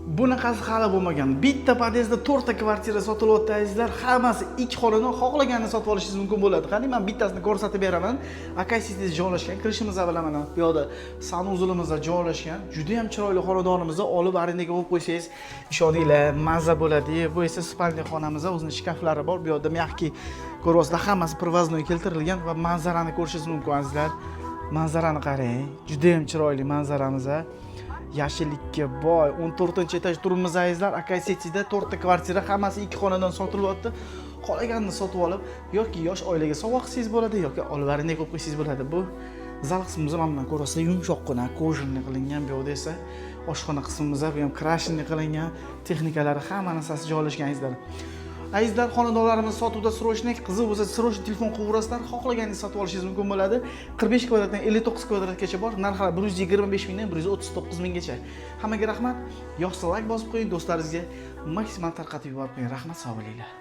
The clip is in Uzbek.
Bunaqasi hali bo'lmagan. Bitta podyezdda 4 ta kvartira sotilyapti azizlar. Hammasi 2 xonadon, xohlaganini sotib olishingiz mumkin bo'ladi. Qani men bittasini ko'rsatib beraman. Akasiysiz joylashgan, kirishimizda bilan mana bu yoqda sanuzulimizda joylashgan. Juda ham chiroyli xonadonimizni olib arendaga qo'yib qo'ysangiz, ishoninglar, mazza bo'ladi. Bu esa spalniy xonamiz, o'zining shkaflari bor. Bu yoqda mягкий ko'ryapsizlar, hammasi привозной keltirilgan va manzarani ko'rishingiz mumkin azizlar. Manzarani qarang. Juda ham chiroyli manzaramiz. Yashillikka boy 14-etaj turibmiz azizlar. Akasiyada 4 ta kvartira, hammasi 2 xonadon sotilyapti. Qolaganini sotib olib yoki yosh oilaga sovg'a qilsangiz bo'ladi yoki olib arendaga qo'yib qo'ysangiz bo'ladi. Bu zal qismimiz mana bundan ko'rasiz, yumshoqqina kojinli qilingan. Bu yoqda esa oshxona qismimiz bu ham krashinli qilingan. Texnikalari hamma narsasi joylashgan azizlar. Azizlar, xonadonlarimiz sotuvda srochnik, qiziq bo'lsa srochnik telefon qilaverasizlar, xohlaganingizni sotib olishingiz mumkin bo'ladi. 45 kvadratdan 59 kvadratgacha bor. Narxlar 125 mingdan 139 minggacha. Hammaga rahmat. Yoqsa like bosib qo'ying, do'stlaringizga maksimal tarqatib yuborib qo'ying. Rahmat, sog' bo'linglar.